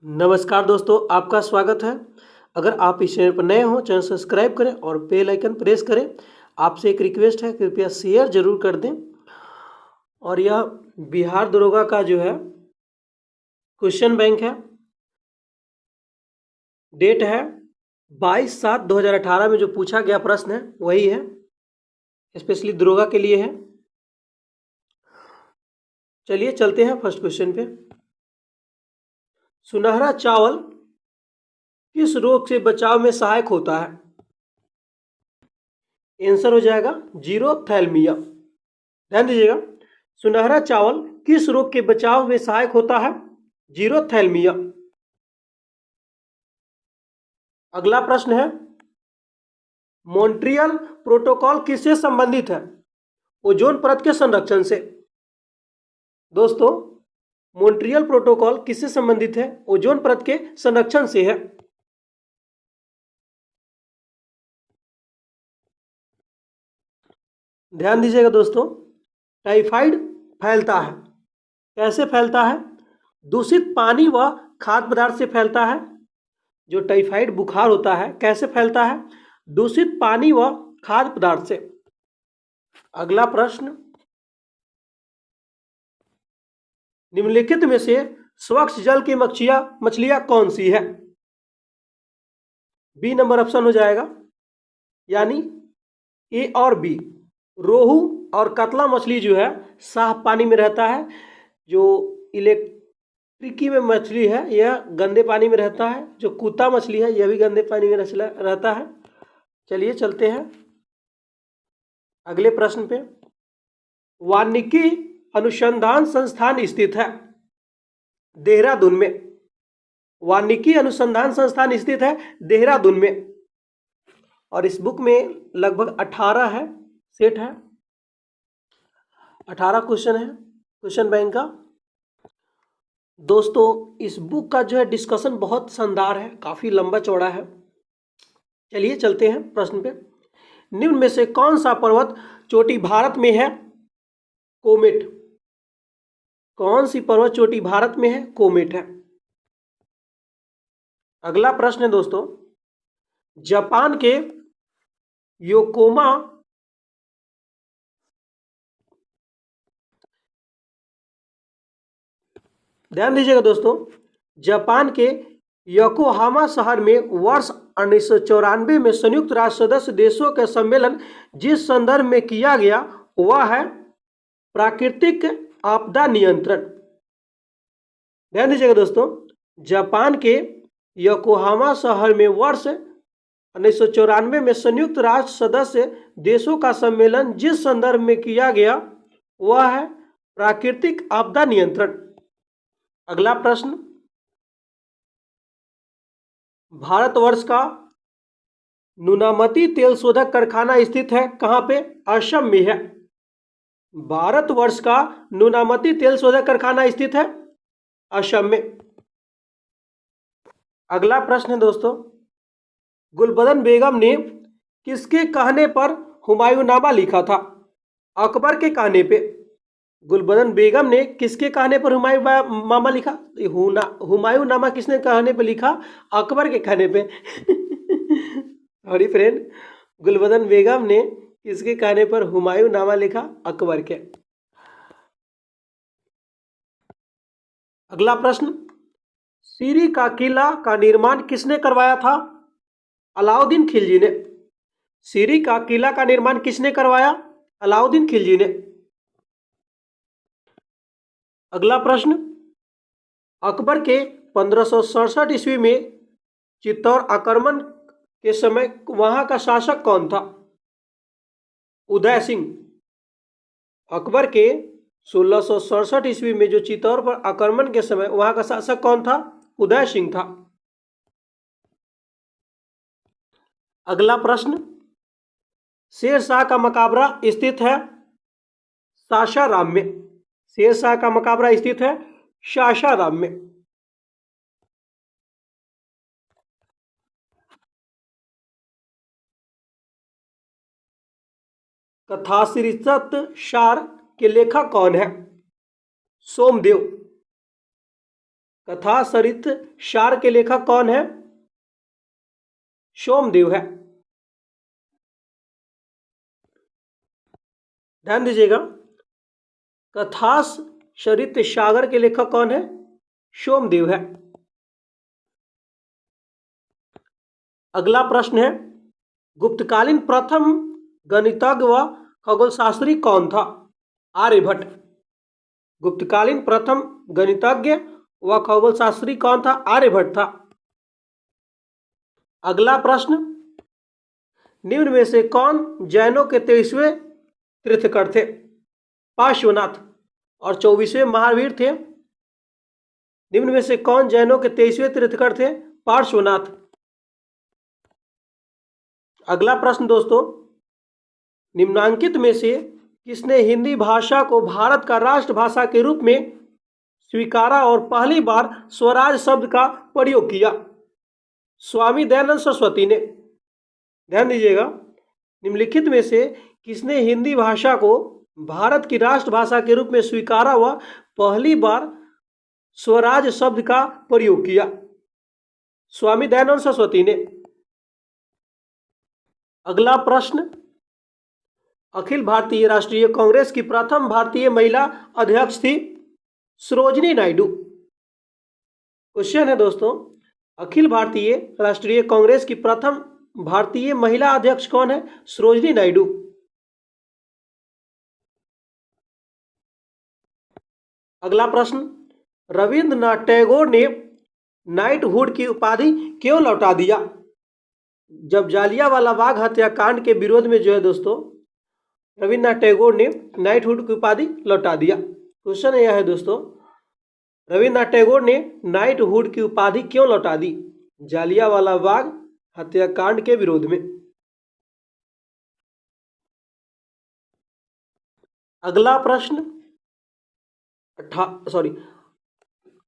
नमस्कार दोस्तों, आपका स्वागत है। अगर आप इस चैनल पर नए हो, चैनल सब्सक्राइब करें और बेल आइकन प्रेस करें। आपसे एक रिक्वेस्ट है, कृपया शेयर जरूर कर दें। और यह बिहार दरोगा का जो है क्वेश्चन बैंक है। डेट है 22/7/2018 में जो पूछा गया प्रश्न है वही है, स्पेशली दरोगा के लिए है। चलिए चलते हैं फर्स्ट क्वेश्चन पे। सुनहरा चावल किस रोग से बचाव में सहायक होता है? आंसर हो जाएगा जीरोथैल्मिया। ध्यान दीजिएगा, सुनहरा चावल किस रोग के बचाव में सहायक होता है? जीरोथैल्मिया। अगला प्रश्न है, मॉन्ट्रियल प्रोटोकॉल किससे संबंधित है? ओजोन परत के संरक्षण से। दोस्तों, मॉन्ट्रियल प्रोटोकॉल किससे संबंधित है? ओजोन परत के संरक्षण से है। ध्यान दीजिएगा दोस्तों, टाइफाइड फैलता है, कैसे फैलता है? दूषित पानी व खाद्य पदार्थ से फैलता है। जो टाइफाइड बुखार होता है कैसे फैलता है? दूषित पानी व खाद्य पदार्थ से। अगला प्रश्न, निम्नलिखित में से स्वच्छ जल की मछलियां कौन सी है? बी नंबर ऑप्शन हो जाएगा, यानी ए और बी। रोहू और कतला मछली जो है साफ पानी में रहता है। जो इलेक्ट्रिकी में मछली है यह गंदे पानी में रहता है। जो कुत्ता मछली है यह भी गंदे पानी में रहता है। चलिए चलते हैं अगले प्रश्न पे। वानिकी अनुसंधान संस्थान स्थित है देहरादून में। वानिकी अनुसंधान संस्थान स्थित है देहरादून में। और इस बुक में लगभग 18 है, सेट है, 18 क्वेश्चन है क्वेश्चन बैंक का। दोस्तों, इस बुक का जो है डिस्कशन बहुत शानदार है, काफी लंबा चौड़ा है। चलिए चलते हैं प्रश्न पे। निम्न में से कौन सा पर्वत चोटी भारत में है? कोमेट। कौन सी पर्वत चोटी भारत में है? कोमेट है। अगला प्रश्न है दोस्तों, जापान के योकोमा ध्यान दीजिएगा दोस्तों, जापान के योकोहामा शहर में वर्ष 1994 में संयुक्त राष्ट्र सदस्य देशों के सम्मेलन जिस संदर्भ में किया गया वह है प्राकृतिक आपदा नियंत्रण। ध्यान दीजिएगा दोस्तों, जापान के योकोहामा शहर में वर्ष 1994 में संयुक्त राष्ट्र सदस्य देशों का सम्मेलन जिस संदर्भ में किया गया वह है प्राकृतिक आपदा नियंत्रण। अगला प्रश्न, भारतवर्ष का नुनामती तेल शोधक कारखाना स्थित है कहां पे? असम में है। भारतवर्ष का नुनामती तेल शोधक कारखाना स्थित है असम में। अगला प्रश्न है दोस्तों, गुलबदन बेगम ने किसके कहने पर हुमायूंनामा लिखा था? अकबर के कहने पे। गुलबदन बेगम ने किसके कहने पर हुमायूंनामा लिखा? हुमायूंनामा किसने कहने पर लिखा? अकबर के कहने पे। सॉरी फ्रेंड, गुलबदन बेगम ने किसके कहने पर हुमायूंनामा लिखा? अकबर के। अगला प्रश्न, सीरी का किला का निर्माण किसने करवाया था? अलाउद्दीन खिलजी ने। सीरी का किला का निर्माण किसने करवाया? अलाउद्दीन खिलजी ने। अगला प्रश्न, अकबर के 1567 ईस्वी में चित्तौड़ आक्रमण के समय वहां का शासक कौन था? उदय सिंह। अकबर के 1667 ईस्वी में जो चित्तौड़ पर आक्रमण के समय वहां का शासक कौन था? उदय सिंह था। अगला प्रश्न, शेरशाह का मकबरा स्थित है सासाराम में। शेरशाह का मकबरा स्थित है सासाराम में। कथाश्रीषत सार के लेखक कौन है? सोमदेव। कथा सरित सार के लेखक कौन है? सोमदेव है। ध्यान दीजिएगा, कथास सरित सागर के लेखक कौन है? सोमदेव है। अगला प्रश्न है, गुप्तकालीन प्रथम गणितज्ञ व खगोलशास्त्री कौन था? आर्यभट्ट। गुप्तकालीन प्रथम गणितज्ञ व खगोलशास्त्री कौन था? आर्यभट्ट था। अगला प्रश्न, निम्न में से कौन जैनों के 23वें तीर्थंकर थे? पार्श्वनाथ। और 24वें महावीर थे। निम्न में से कौन जैनों के 23वें तीर्थंकर थे? पार्श्वनाथ। अगला प्रश्न दोस्तों, निम्नांकित में से किसने हिंदी भाषा को भारत का राष्ट्रभाषा के रूप में स्वीकारा और पहली बार स्वराज शब्द का प्रयोग किया? स्वामी दयानंद सरस्वती ने। ध्यान दीजिएगा, निम्नलिखित में से किसने हिंदी भाषा को भारत की राष्ट्रभाषा के रूप में स्वीकारा व पहली बार स्वराज शब्द का प्रयोग किया? स्वामी दयानंद सरस्वती ने। अगला प्रश्न, अखिल भारतीय राष्ट्रीय कांग्रेस की प्रथम भारतीय महिला अध्यक्ष थी? सरोजिनी नायडू। क्वेश्चन है दोस्तों, अखिल भारतीय राष्ट्रीय कांग्रेस की प्रथम भारतीय महिला अध्यक्ष कौन है? सरोजिनी नायडू। अगला प्रश्न, रविंद्रनाथ टैगोर ने नाइटहुड की उपाधि क्यों लौटा दिया? जब जालियांवाला बाग हत्याकांड के विरोध में जो है दोस्तों, रविंद्रनाथ टैगोर ने नाइटहुड की उपाधि लौटा दिया। क्वेश्चन यह है दोस्तों, रविंद्रनाथ टैगोर ने नाइटहुड की उपाधि क्यों लौटा दी? जालियांवाला बाग हत्याकांड के विरोध में। अगला प्रश्न,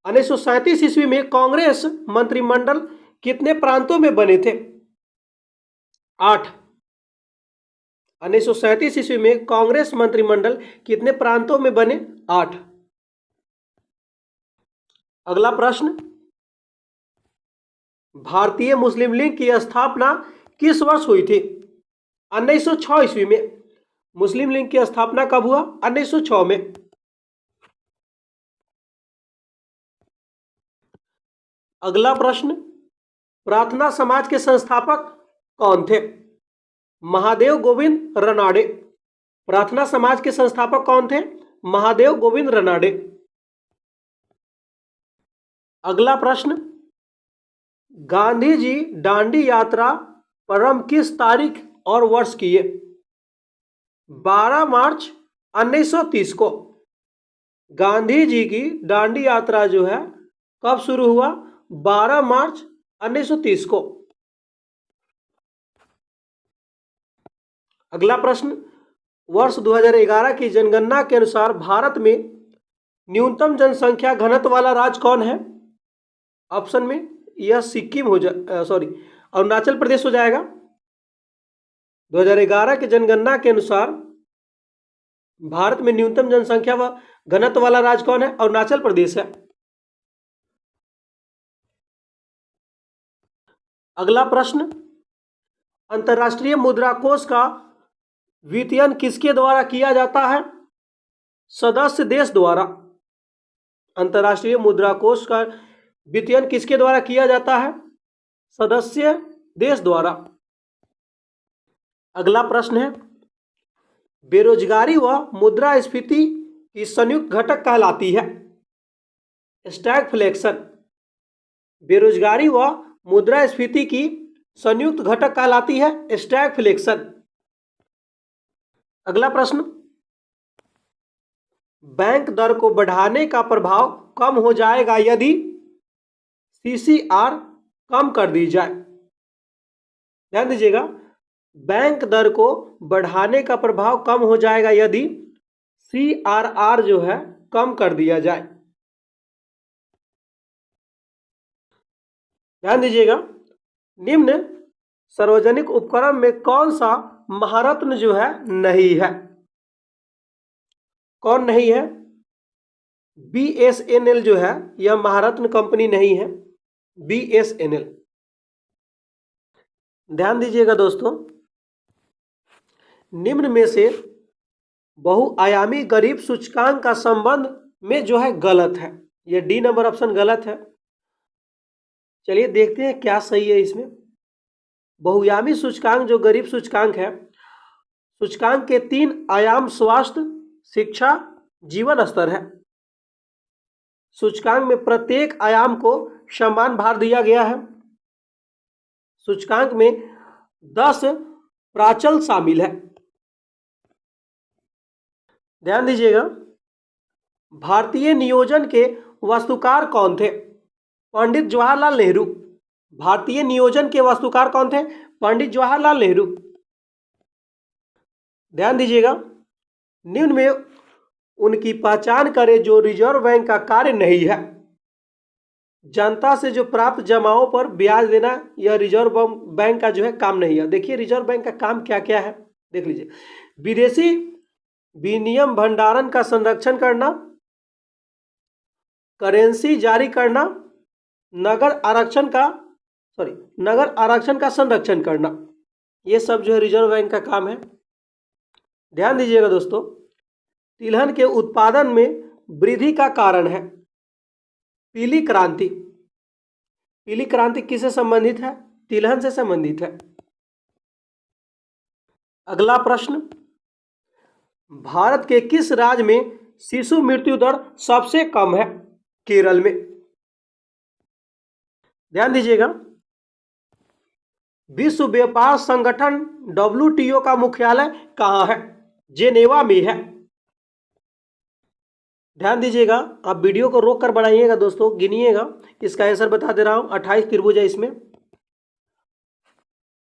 1937 ईस्वी में कांग्रेस मंत्रिमंडल कितने प्रांतों में बने थे? 8। 1937 ईस्वी में कांग्रेस मंत्रिमंडल कितने प्रांतों में बने? 8। अगला प्रश्न, भारतीय मुस्लिम लीग की स्थापना किस वर्ष हुई थी? 1906 ईस्वी में। मुस्लिम लीग की स्थापना कब हुआ? 1906 में। अगला प्रश्न, प्रार्थना समाज के संस्थापक कौन थे? महादेव गोविंद रनाडे। प्रार्थना समाज के संस्थापक कौन थे? महादेव गोविंद रनाडे। अगला प्रश्न, गांधी जी दांडी यात्रा प्रारंभ किस तारीख और वर्ष किए? 12 मार्च 1930 को। गांधी जी की दांडी यात्रा जो है कब शुरू हुआ? 12 मार्च 1930 को। अगला प्रश्न, वर्ष 2011 की जनगणना के अनुसार भारत में न्यूनतम जनसंख्या घनत्व वाला राज्य कौन है? ऑप्शन में यह सिक्किम अरुणाचल प्रदेश हो जाएगा। 2011 की जनगणना के अनुसार भारत में न्यूनतम जनसंख्या व घनत्व वाला राज्य कौन है? अरुणाचल प्रदेश है। अगला प्रश्न, अंतर्राष्ट्रीय मुद्रा कोष का वित्तीयन किसके द्वारा किया जाता है? सदस्य देश द्वारा। अंतर्राष्ट्रीय मुद्रा कोष का वित्तीयन किसके द्वारा किया जाता है? सदस्य देश द्वारा। अगला प्रश्न है, बेरोजगारी व मुद्रास्फीति की संयुक्त घटक कहलाती है? स्टैगफ्लेशन। बेरोजगारी व मुद्रास्फीति की संयुक्त घटक कहलाती है स्टैगफ्लेशन। अगला प्रश्न, बैंक दर को बढ़ाने का प्रभाव कम हो जाएगा यदि सीसीआर कम कर दी जाए। ध्यान दीजिएगा, बैंक दर को बढ़ाने का प्रभाव कम हो जाएगा यदि सीआरआर जो है कम कर दिया जाए। ध्यान दीजिएगा, निम्न सार्वजनिक उपक्रम में कौन सा महारत्न जो है नहीं है? कौन नहीं है? BSNL जो है यह महारत्न कंपनी नहीं है। BSNL, ध्यान दीजिएगा दोस्तों, निम्न में से बहुआयामी गरीब सूचकांक का संबंध में जो है गलत है। यह डी नंबर ऑप्शन गलत है। चलिए देखते हैं क्या सही है इसमें। बहुआयामी सूचकांक जो गरीब सूचकांक है, सूचकांक के 3 आयाम स्वास्थ्य, शिक्षा, जीवन स्तर है। सूचकांक में प्रत्येक आयाम को समान भार दिया गया है। सूचकांक में 10 प्राचल शामिल है। ध्यान दीजिएगा, भारतीय नियोजन के वास्तुकार कौन थे? पंडित जवाहरलाल नेहरू। भारतीय नियोजन के वास्तुकार कौन थे? पंडित जवाहरलाल नेहरू। ध्यान दीजिएगा, निम्न में उनकी पहचान करें जो रिजर्व बैंक का कार्य नहीं है। जनता से जो प्राप्त जमाओं पर ब्याज देना, यह रिजर्व बैंक का जो है काम नहीं है। देखिए रिजर्व बैंक का काम क्या क्या है, देख लीजिए। विदेशी विनिमय भंडारण का संरक्षण करना, करेंसी जारी करना, नगर आरक्षण का संरक्षण करना, ये सब जो है रिजर्व बैंक का काम है। ध्यान दीजिएगा दोस्तों, तिलहन के उत्पादन में वृद्धि का कारण है पीली क्रांति। पीली क्रांति किससे संबंधित है? तिलहन से संबंधित है। अगला प्रश्न, भारत के किस राज्य में शिशु मृत्यु दर सबसे कम है? केरल में। ध्यान दीजिएगा, विश्व व्यापार संगठन WTO का मुख्यालय कहां है? जेनेवा में है। ध्यान दीजिएगा, आप वीडियो को रोक कर बढ़ाइएगा दोस्तों, गिनिएगा। इसका आंसर बता दे रहा हूं, 28 त्रिभुज है इसमें।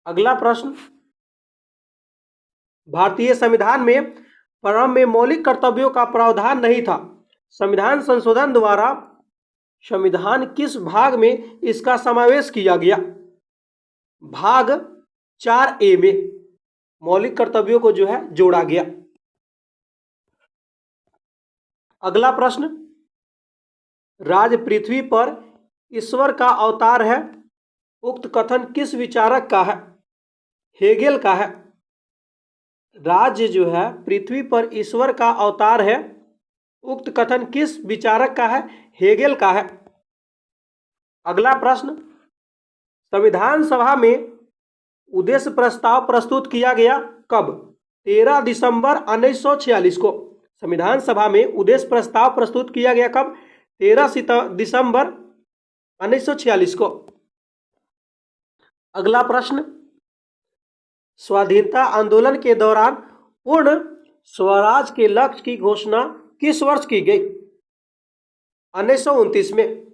अगला प्रश्न, भारतीय संविधान में प्रारंभ में मौलिक कर्तव्यों का प्रावधान नहीं था। संविधान संशोधन द्वारा संविधान किस भाग में इसका समावेश किया गया? भाग 4A में मौलिक कर्तव्यों को जो है जोड़ा गया। अगला प्रश्न, राज पृथ्वी पर ईश्वर का अवतार है, उक्त कथन किस विचारक का है? हेगेल का है। राज्य जो है पृथ्वी पर ईश्वर का अवतार है, उक्त कथन किस विचारक का है? हेगेल का है। अगला प्रश्न, संविधान सभा में उद्देश्य प्रस्ताव प्रस्तुत किया गया कब? 13 दिसंबर 1946 को। संविधान सभा में उद्देश्य प्रस्ताव प्रस्तुत किया गया कब? 13 दिसंबर 1946 को। अगला प्रश्न, स्वाधीनता आंदोलन के दौरान पूर्ण स्वराज के लक्ष्य की घोषणा किस वर्ष की गई? 1929 में।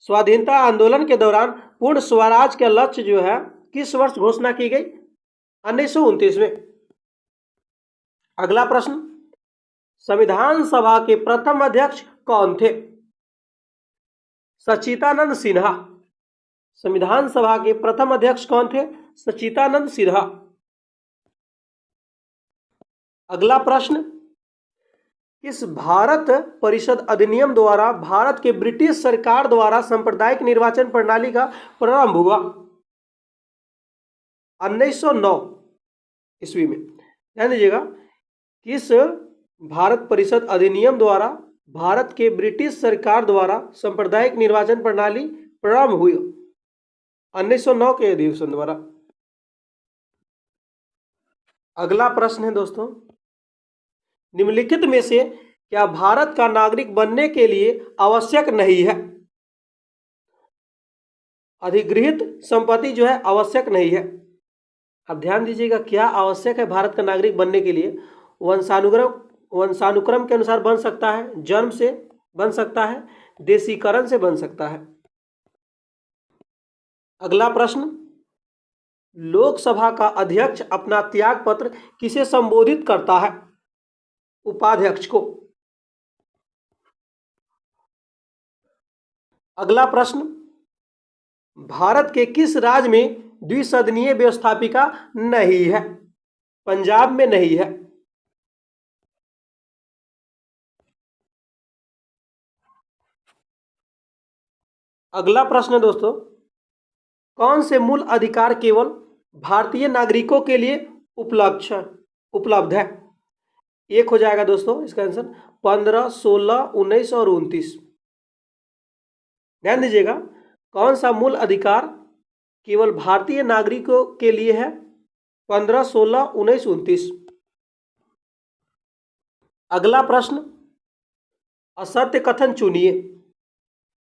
स्वाधीनता आंदोलन के दौरान पूर्ण स्वराज का लक्ष्य जो है किस वर्ष घोषणा की गई? 1929 में। अगला प्रश्न, संविधान सभा के प्रथम अध्यक्ष कौन थे? सच्चिदानंद सिन्हा। संविधान सभा के प्रथम अध्यक्ष कौन थे? सच्चिदानंद सिन्हा। अगला प्रश्न, किस भारत परिषद अधिनियम द्वारा भारत के ब्रिटिश सरकार द्वारा सांप्रदायिक निर्वाचन प्रणाली का प्रारंभ हुआ? 1909 ईस्वी में। ध्यान दीजिएगा, किस भारत परिषद अधिनियम द्वारा भारत के ब्रिटिश सरकार द्वारा सांप्रदायिक निर्वाचन प्रणाली प्रारंभ हुई? 1909 के अधिवेशन द्वारा। अगला प्रश्न है दोस्तों, निम्नलिखित में से क्या भारत का नागरिक बनने के लिए आवश्यक नहीं है? अधिगृहित संपत्ति जो है आवश्यक नहीं है। अब ध्यान दीजिएगा, क्या आवश्यक है भारत का नागरिक बनने के लिए? वंशानुक्रम के अनुसार बन सकता है, जन्म से बन सकता है, देशीकरण से बन सकता है। अगला प्रश्न, लोकसभा का अध्यक्ष अपना त्याग पत्र किसे संबोधित करता है? उपाध्यक्ष को। अगला प्रश्न, भारत के किस राज्य में द्विसदनीय व्यवस्थापिका नहीं है? पंजाब में नहीं है। अगला प्रश्न है दोस्तों, कौन से मूल अधिकार केवल भारतीय नागरिकों के लिए उपलब्ध है? एक हो जाएगा दोस्तों इसका आंसर 15, 16, 19 और 29। ध्यान दीजिएगा, कौन सा मूल अधिकार केवल भारतीय नागरिकों के लिए है? 15, 16, 19, 29। अगला प्रश्न, असत्य कथन चुनिए।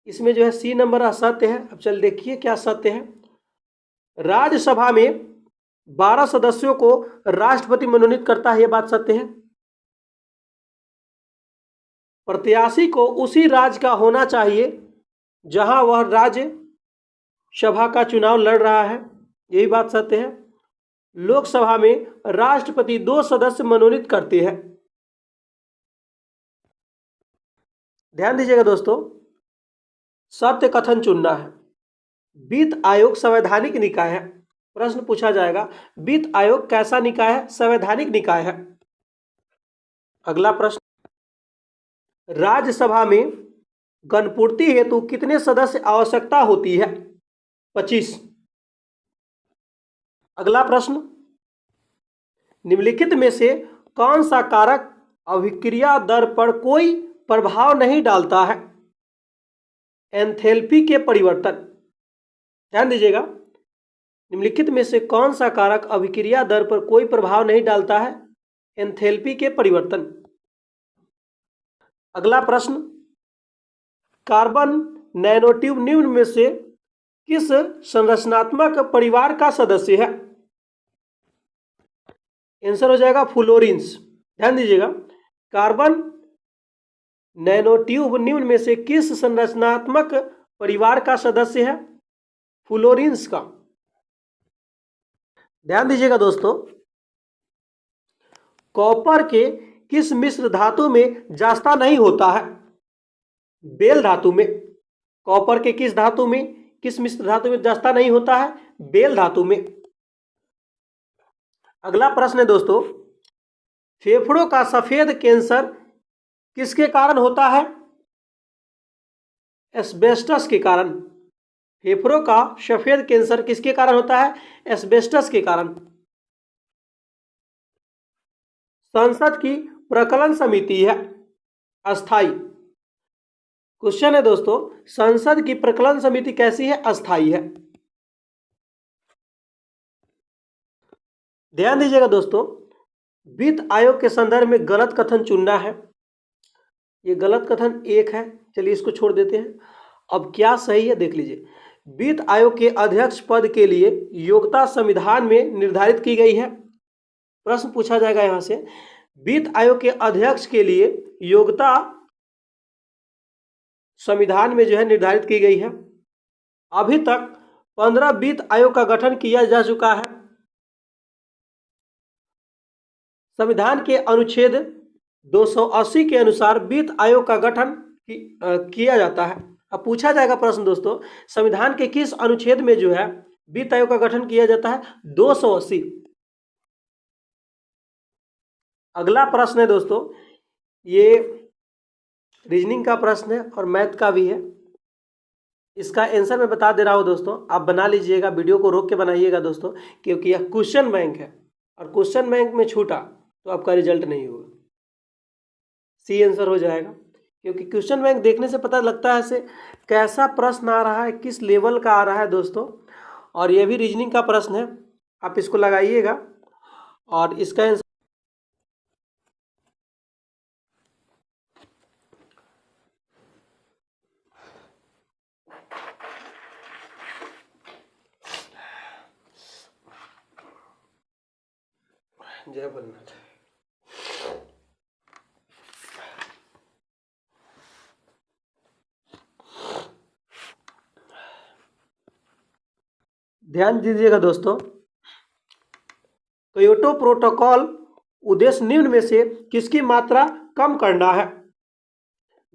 इसमें जो है सी नंबर असत्य है। अब चल देखिए क्या सत्य है। राज्यसभा में 12 सदस्यों को राष्ट्रपति मनोनीत करता है, यह बात सत्य है। प्रत्याशी को उसी राज्य का होना चाहिए जहां वह राज्य सभा का चुनाव लड़ रहा है, यही बात सत्य है। लोकसभा में राष्ट्रपति 2 सदस्य मनोनीत करते हैं। ध्यान दीजिएगा दोस्तों, सत्य कथन चुनना है। वित्त आयोग संवैधानिक निकाय है। प्रश्न पूछा जाएगा, वित्त आयोग कैसा निकाय है? संवैधानिक निकाय है। अगला प्रश्न, राज्यसभा में गणपूर्ति हेतु कितने सदस्य आवश्यकता होती है? 25। अगला प्रश्न, निम्नलिखित में से कौन सा कारक अभिक्रिया दर पर कोई प्रभाव नहीं डालता है? एंथैल्पी के परिवर्तन। ध्यान दीजिएगा, निम्नलिखित में से कौन सा कारक अभिक्रिया दर पर कोई प्रभाव नहीं डालता है? एंथैल्पी के परिवर्तन। अगला प्रश्न, कार्बन नैनोट्यूब निम्न में से किस संरचनात्मक परिवार का सदस्य है? आंसर हो जाएगा फ्लोरीन्स। ध्यान दीजिएगा, कार्बन नैनोट्यूब निम्न में से किस संरचनात्मक परिवार का सदस्य है? फ्लोरीन्स का। ध्यान दीजिएगा दोस्तों, कॉपर के किस मिश्र धातु में जास्ता नहीं होता है? बेल धातु में। कॉपर के किस धातु में, किस मिश्र धातु में जास्ता नहीं होता है? बेल धातु में। अगला प्रश्न है दोस्तों, फेफड़ों का सफेद कैंसर किसके कारण होता है? एस्बेस्टस के कारण। फेफड़ों का सफेद कैंसर किसके कारण होता है? एस्बेस्टस के कारण। संसद की प्रकलन समिति है अस्थाई। क्वेश्चन है दोस्तों, संसद की प्रकलन समिति कैसी है? अस्थाई है। ध्यान दीजिएगा दोस्तों, वित्त आयोग के संदर्भ में गलत कथन चुनना है। ये गलत कथन एक है, चलिए इसको छोड़ देते हैं। अब क्या सही है देख लीजिए। वित्त आयोग के अध्यक्ष पद के लिए योग्यता संविधान में निर्धारित की गई है। प्रश्न पूछा जाएगा यहां से, वित्त आयोग के अध्यक्ष के लिए योग्यता संविधान में जो है निर्धारित की गई है। अभी तक 15 वित्त आयोग का गठन किया जा चुका है। संविधान के अनुच्छेद 280 के अनुसार वित्त आयोग का गठन किया जाता है। अब पूछा जाएगा प्रश्न दोस्तों, संविधान के किस अनुच्छेद में जो है वित्त आयोग का गठन किया जाता है? 280। अगला प्रश्न है दोस्तों, ये रीजनिंग का प्रश्न है और मैथ का भी है। इसका आंसर मैं बता दे रहा हूं दोस्तों, आप बना लीजिएगा, वीडियो को रोक के बनाइएगा दोस्तों, क्योंकि यह क्वेश्चन बैंक है और क्वेश्चन बैंक में छूटा तो आपका रिजल्ट नहीं होगा। सी आंसर हो जाएगा, क्योंकि क्वेश्चन बैंक देखने से पता लगता है से कैसा प्रश्न आ रहा है, किस लेवल का आ रहा है दोस्तों। और यह भी रीजनिंग का प्रश्न है, आप इसको लगाइएगा और इसका आंसर जय भोलेनाथ। ध्यान दीजिएगा दोस्तों, क्योटो प्रोटोकॉल उद्देश्य निम्न में से किसकी मात्रा कम करना है?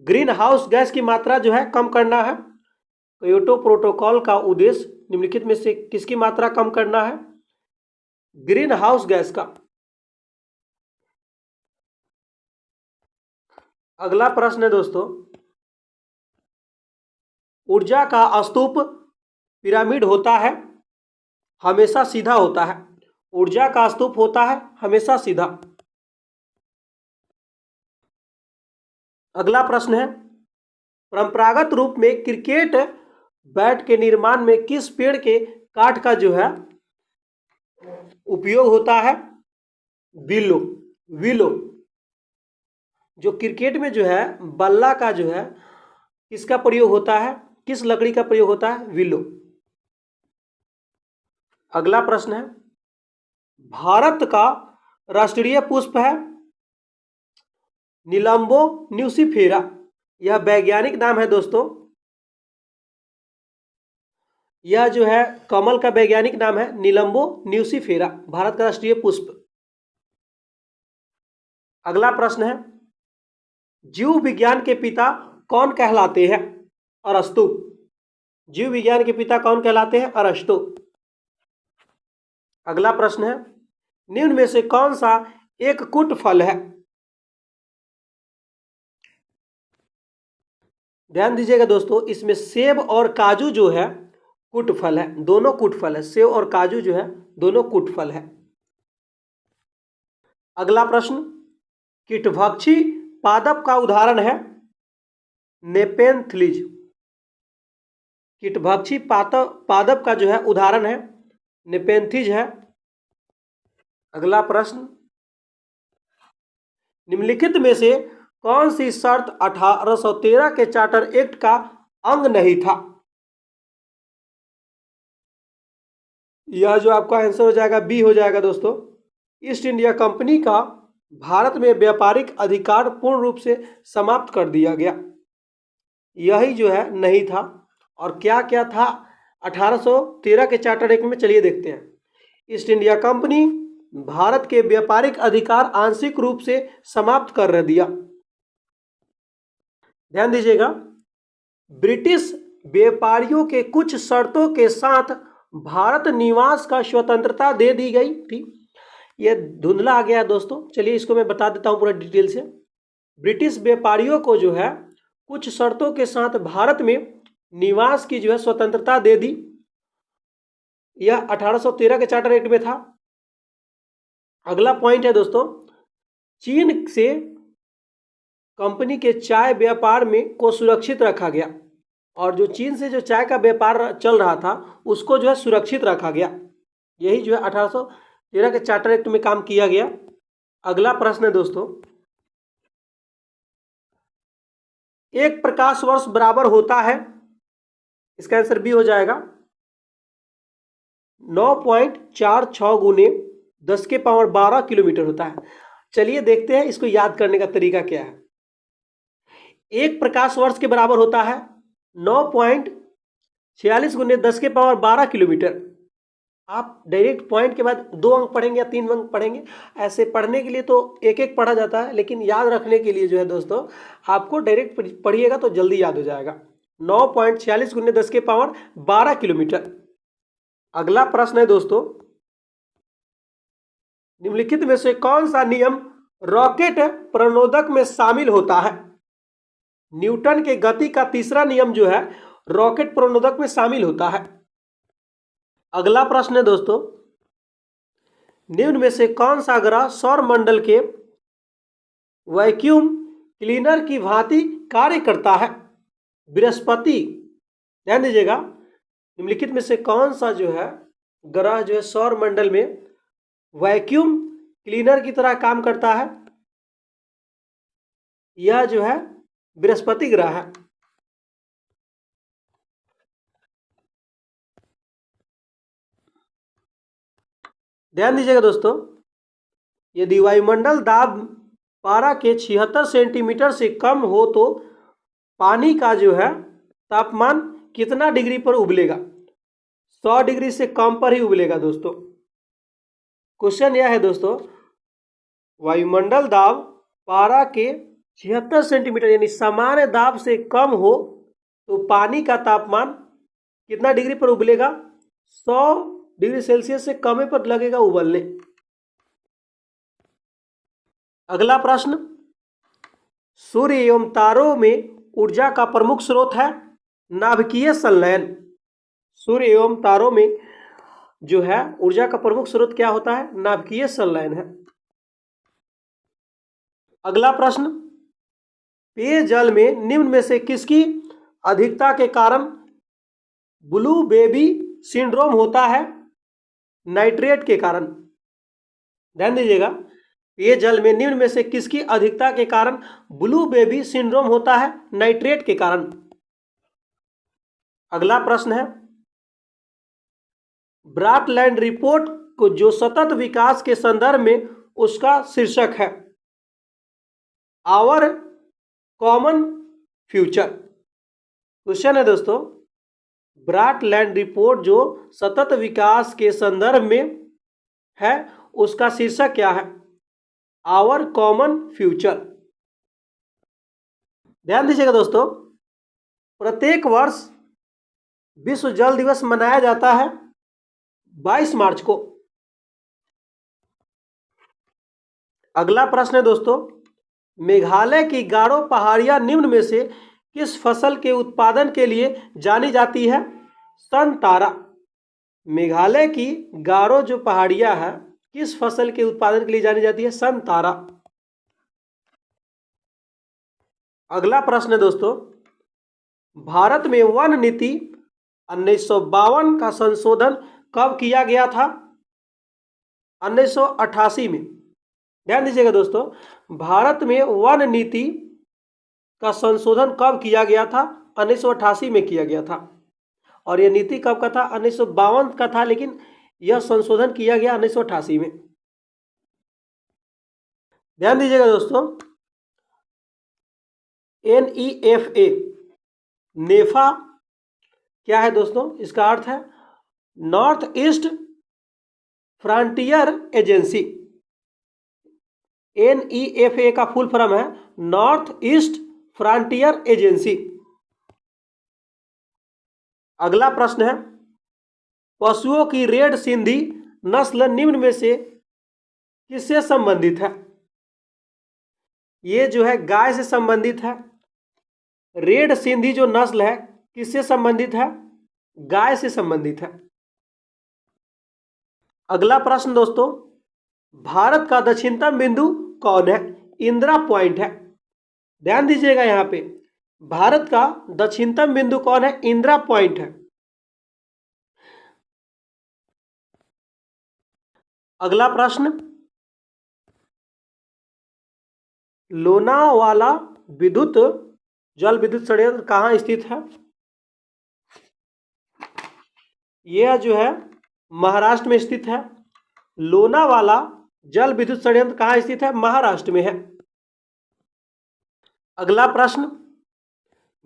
ग्रीन हाउस गैस की मात्रा जो है कम करना है। क्योटो प्रोटोकॉल का उद्देश्य निम्नलिखित में से किसकी मात्रा कम करना है? ग्रीन हाउस गैस का। अगला प्रश्न है दोस्तों, ऊर्जा का स्तूप पिरामिड होता है, हमेशा सीधा होता है। ऊर्जा का स्तूप होता है हमेशा सीधा। अगला प्रश्न है, परंपरागत रूप में क्रिकेट बैट के निर्माण में किस पेड़ के काठ का जो है उपयोग होता है? विलो। विलो। जो क्रिकेट में जो है बल्ला का जो है किसका प्रयोग होता है, किस लकड़ी का प्रयोग होता है? विलो। अगला प्रश्न है, भारत का राष्ट्रीय पुष्प है निलंबो न्यूसीफेरा। यह वैज्ञानिक नाम है दोस्तों। यह जो है कमल का वैज्ञानिक नाम है निलंबो न्यूसीफेरा, भारत का राष्ट्रीय पुष्प। अगला प्रश्न है, जीव विज्ञान के पिता कौन कहलाते हैं? अरस्तु। जीव विज्ञान के पिता कौन कहलाते हैं? अरस्तु। अगला प्रश्न है, निम्न में से कौन सा एक कुट फल है? ध्यान दीजिएगा दोस्तों, इसमें सेब और काजू जो है कुट फल है, दोनों कुट फल है। सेब और काजू जो है दोनों कुट फल है। अगला प्रश्न, कीटभक्षी पादप का उदाहरण है नेपेंथलीज। कीटभक्षी पादप का जो है उदाहरण है नेपेंथिज है। अगला प्रश्न, निम्नलिखित में से कौन सी शर्त 1813 के चार्टर एक्ट का अंग नहीं था? यह जो आपका आंसर हो जाएगा बी हो जाएगा दोस्तों। ईस्ट इंडिया कंपनी का भारत में व्यापारिक अधिकार पूर्ण रूप से समाप्त कर दिया गया, यही जो है नहीं था। और क्या क्या था 1813 के चार्टर एक्ट में? चलिए देखते हैं। ईस्ट इंडिया कंपनी भारत के व्यापारिक अधिकार आंशिक रूप से समाप्त कर दिया। ध्यान दीजिएगा, ब्रिटिश व्यापारियों के कुछ शर्तों के साथ भारत निवास का स्वतंत्रता दे दी गई थी। यह धुंधला आ गया है दोस्तों, चलिए इसको मैं बता देता हूं पूरा डिटेल से। ब्रिटिश व्यापारियों को जो है कुछ शर्तों के साथ भारत में निवास की जो है स्वतंत्रता दे दी, यह 1813 के चार्टर एक्ट में था। अगला पॉइंट है दोस्तों, चीन से कंपनी के चाय व्यापार में को सुरक्षित रखा गया, और जो चीन से जो चाय का व्यापार चल रहा था उसको जो है सुरक्षित रखा गया, यही जो है 1813 के चार्टर एक्ट में काम किया गया। अगला प्रश्न है दोस्तों, एक प्रकाश वर्ष बराबर होता है, इसका आंसर बी हो जाएगा 9.46 गुने 10 के पावर 12 किलोमीटर होता है। चलिए देखते हैं इसको याद करने का तरीका क्या है। एक प्रकाश वर्ष के बराबर होता है 9.46 गुने 10 के पावर 12 किलोमीटर। आप डायरेक्ट पॉइंट के बाद 2 अंक पढ़ेंगे या 3 अंक पढ़ेंगे, ऐसे पढ़ने के लिए तो एक एक पढ़ा जाता है, लेकिन याद रखने के लिए जो है दोस्तों आपको डायरेक्ट पढ़िएगा तो जल्दी याद हो जाएगा। 9.46 गुने 10 के पावर 12 किलोमीटर। अगला प्रश्न है दोस्तों, निम्नलिखित में से कौन सा नियम रॉकेट प्रणोदक में शामिल होता है? न्यूटन के गति का तीसरा नियम जो है रॉकेट प्रणोदक में शामिल होता है। अगला प्रश्न है दोस्तों, निम्न में से कौन सा ग्रह सौर मंडल के वैक्यूम क्लीनर की भांति कार्य करता है? बृहस्पति। ध्यान दीजिएगा, निम्नलिखित में से कौन सा जो है ग्रह जो है सौर मंडल में वैक्यूम क्लीनर की तरह काम करता है? यह जो है बृहस्पति ग्रह है। ध्यान दीजिएगा दोस्तों, यदि वायुमंडल दाब पारा के 76 सेंटीमीटर से कम हो तो पानी का जो है तापमान कितना डिग्री पर उबलेगा? 100 डिग्री से कम पर ही उबलेगा दोस्तों। क्वेश्चन यह है दोस्तों, वायुमंडल दाब पारा के 76 सेंटीमीटर यानी सामान्य दाब से कम हो तो पानी का तापमान कितना डिग्री पर उबलेगा? 100 डिग्री सेल्सियस से कम पर लगेगा उबलने। अगला प्रश्न, सूर्य एवं तारों में ऊर्जा का प्रमुख स्रोत है नाभिकीय संलयन। सूर्य एवं तारों में जो है ऊर्जा का प्रमुख स्रोत क्या होता है? नाभिकीय संलयन है। अगला प्रश्न, पेयजल में निम्न में से किसकी अधिकता के कारण ब्लू बेबी सिंड्रोम होता है? नाइट्रेट के कारण। ध्यान दीजिएगा, पेयजल में निम्न में से किसकी अधिकता के कारण ब्लू बेबी सिंड्रोम होता है? नाइट्रेट के कारण। अगला प्रश्न है, ब्राटलैंड रिपोर्ट को जो सतत विकास के संदर्भ में उसका शीर्षक है आवर कॉमन फ्यूचर। क्वेश्चन है दोस्तों, ब्राटलैंड रिपोर्ट जो सतत विकास के संदर्भ में है उसका शीर्षक क्या है? Our common future. ध्यान दीजिएगा दोस्तों, प्रत्येक वर्ष विश्व जल दिवस मनाया जाता है 22 मार्च को। अगला प्रश्न है दोस्तों, मेघालय की गारो पहाड़ियां निम्न में से किस फसल के उत्पादन के लिए जानी जाती है? संतारा। मेघालय की गारो जो पहाड़ियां है किस फसल के उत्पादन के लिए जानी जाती है? संतारा। अगला प्रश्न है दोस्तों, भारत में वन नीति 1952 का संशोधन कब किया गया था? 1988 में। ध्यान दीजिएगा दोस्तों, भारत में वन नीति का संशोधन कब किया गया था? 1988 में किया गया था। और यह नीति कब का था? 1952 का था, लेकिन यह संशोधन किया गया 1988 में। ध्यान दीजिएगा दोस्तों, NEFA नेफा क्या है दोस्तों? इसका अर्थ है north east frontier agency. NEFA का फुल फॉर्म है नॉर्थ ईस्ट फ्रंटियर एजेंसी। अगला प्रश्न है, पशुओं की रेड सिंधी नस्ल निम्न में से किससे संबंधित है? ये जो है गाय से संबंधित है। रेड सिंधी जो नस्ल है किससे संबंधित है? गाय से संबंधित है। अगला प्रश्न दोस्तों, भारत का दक्षिणतम बिंदु कौन है? इंदिरा पॉइंट है। ध्यान दीजिएगा, यहां पे भारत का दक्षिणतम बिंदु कौन है? इंदिरा पॉइंट है। अगला प्रश्न, लोनावाला विद्युत जल विद्युत संयंत्र कहाँ स्थित है? यह जो है महाराष्ट्र में स्थित है। लोनावाला जल विद्युत संयंत्र कहाँ स्थित है? महाराष्ट्र में है। अगला प्रश्न,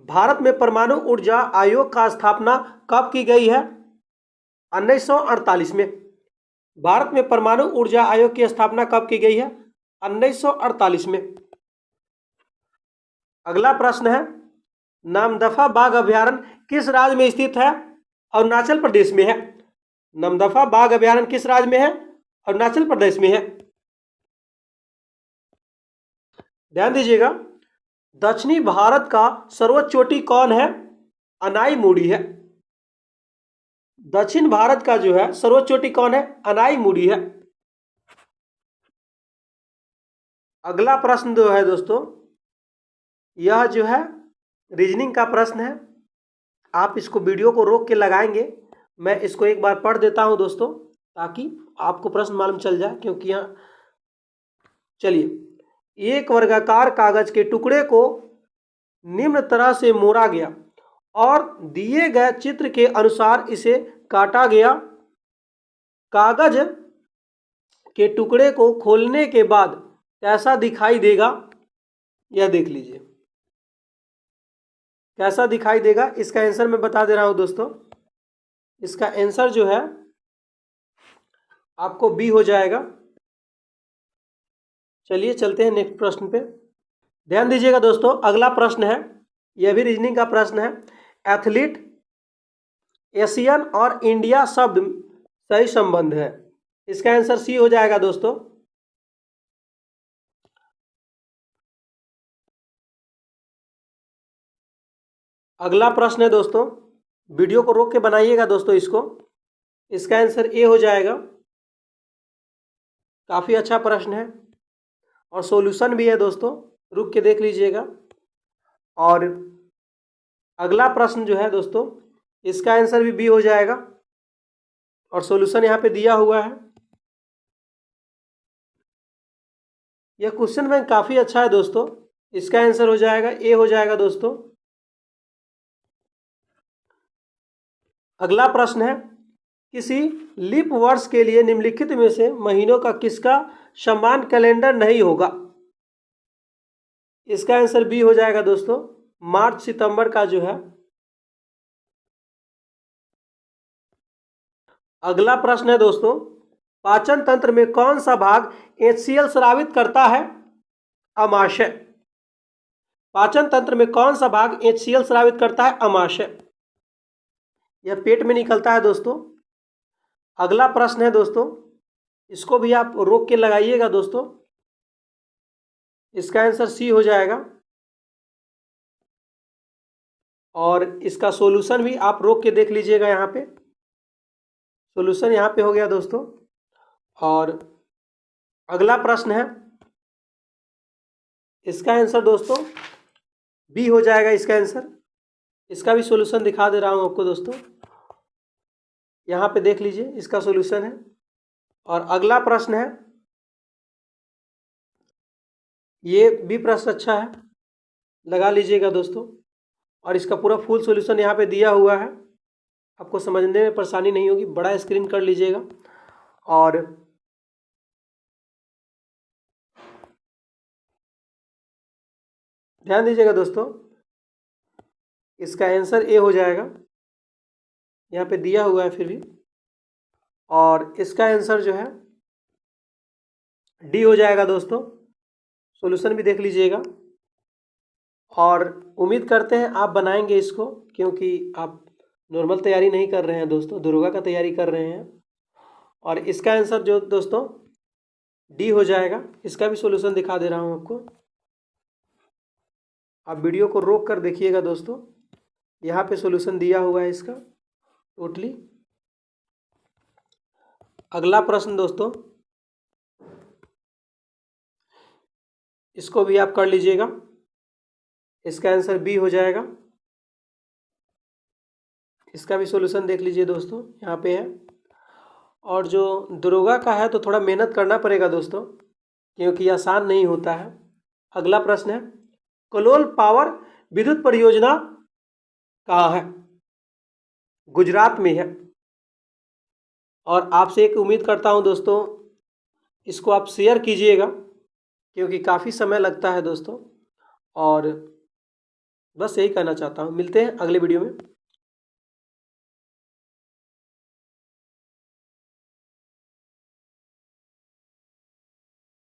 भारत में परमाणु ऊर्जा आयोग का स्थापना कब की गई है? 1948 में। भारत में परमाणु ऊर्जा आयोग की स्थापना कब की गई है? 1948 में। अगला प्रश्न है, नामदफा बाघ अभयारण्य किस राज्य में स्थित है? अरुणाचल प्रदेश में है। नामदफा बाघ अभयारण्य किस राज्य में है? अरुणाचल प्रदेश में है। ध्यान दीजिएगा, दक्षिणी भारत का सर्वोच्च चोटी कौन है? अनाईमुड़ी है। दक्षिण भारत का जो है सर्वोच्च चोटी कौन है? अनाईमुड़ी है। अगला प्रश्न जो है दोस्तों, यह जो है रीजनिंग का प्रश्न है। आप इसको वीडियो को रोक के लगाएंगे। मैं इसको एक बार पढ़ देता हूं दोस्तों, ताकि आपको प्रश्न मालूम चल जाए, क्योंकि यहाँ चलिए, एक वर्गाकार कागज के टुकड़े को निम्न तरह से मोड़ा गया और दिए गए चित्र के अनुसार इसे काटा गया। कागज के टुकड़े को खोलने के बाद कैसा दिखाई देगा? यह देख लीजिए कैसा दिखाई देगा। इसका आंसर मैं बता दे रहा हूं दोस्तों। इसका आंसर जो है आपको बी हो जाएगा। चलिए चलते हैं नेक्स्ट प्रश्न पे। ध्यान दीजिएगा दोस्तों, अगला प्रश्न है, यह भी रीजनिंग का प्रश्न है। एथलीट, एशियन और इंडिया शब्द सही संबंध है। इसका आंसर सी हो जाएगा दोस्तों। अगला प्रश्न है दोस्तों, वीडियो को रोक के बनाइएगा दोस्तों इसको। इसका आंसर ए हो जाएगा। काफ़ी अच्छा प्रश्न है और सॉल्यूशन भी है दोस्तों, रुक के देख लीजिएगा। और अगला प्रश्न जो है दोस्तों, इसका आंसर भी बी हो जाएगा और सॉल्यूशन यहाँ पे दिया हुआ है। यह क्वेश्चन बैंक काफ़ी अच्छा है दोस्तों। इसका आंसर हो जाएगा ए हो जाएगा दोस्तों। अगला प्रश्न है, किसी लीप वर्ष के लिए निम्नलिखित में से महीनों का किसका समान कैलेंडर नहीं होगा? इसका आंसर बी हो जाएगा दोस्तों, मार्च सितंबर का जो है। अगला प्रश्न है दोस्तों, पाचन तंत्र में कौन सा भाग HCl स्रावित करता है? अमाशय। पाचन तंत्र में कौन सा भाग HCl स्रावित करता है? अमाशय। यह पेट में निकलता है दोस्तों। अगला प्रश्न है दोस्तों, इसको भी आप रोक के लगाइएगा दोस्तों। इसका आंसर सी हो जाएगा और इसका सॉल्यूशन भी आप रोक के देख लीजिएगा। यहाँ पे सॉल्यूशन यहाँ पे हो गया दोस्तों। और अगला प्रश्न है, इसका आंसर दोस्तों बी हो जाएगा। इसका आंसर, इसका भी सॉल्यूशन दिखा दे रहा हूँ आपको दोस्तों। यहाँ पे देख लीजिए, इसका सॉल्यूशन है। और अगला प्रश्न है, ये भी प्रश्न अच्छा है, लगा लीजिएगा दोस्तों। और इसका पूरा फुल सॉल्यूशन यहाँ पे दिया हुआ है, आपको समझने में परेशानी नहीं होगी। बड़ा स्क्रीन कर लीजिएगा और ध्यान दीजिएगा दोस्तों। इसका आंसर ए हो जाएगा, यहाँ पे दिया हुआ है फिर भी। और इसका आंसर जो है डी हो जाएगा दोस्तों। सॉल्यूशन भी देख लीजिएगा और उम्मीद करते हैं आप बनाएंगे इसको, क्योंकि आप नॉर्मल तैयारी नहीं कर रहे हैं दोस्तों, दरोगा का तैयारी कर रहे हैं। और इसका आंसर जो दोस्तों डी हो जाएगा। इसका भी सॉल्यूशन दिखा दे रहा हूँ आपको। आप वीडियो को रोक कर देखिएगा दोस्तों, यहाँ पे सॉल्यूशन दिया हुआ है इसका टोटली। अगला प्रश्न दोस्तों, इसको भी आप कर लीजिएगा। इसका आंसर बी हो जाएगा। इसका भी सॉल्यूशन देख लीजिए दोस्तों, यहाँ पे है। और जो दरोगा का है तो थोड़ा मेहनत करना पड़ेगा दोस्तों, क्योंकि आसान नहीं होता है। अगला प्रश्न है, कलोल पावर विद्युत परियोजना कहाँ है? गुजरात में है। और आपसे एक उम्मीद करता हूँ दोस्तों, इसको आप शेयर कीजिएगा, क्योंकि काफ़ी समय लगता है दोस्तों। और बस यही कहना चाहता हूँ। मिलते हैं अगले वीडियो में।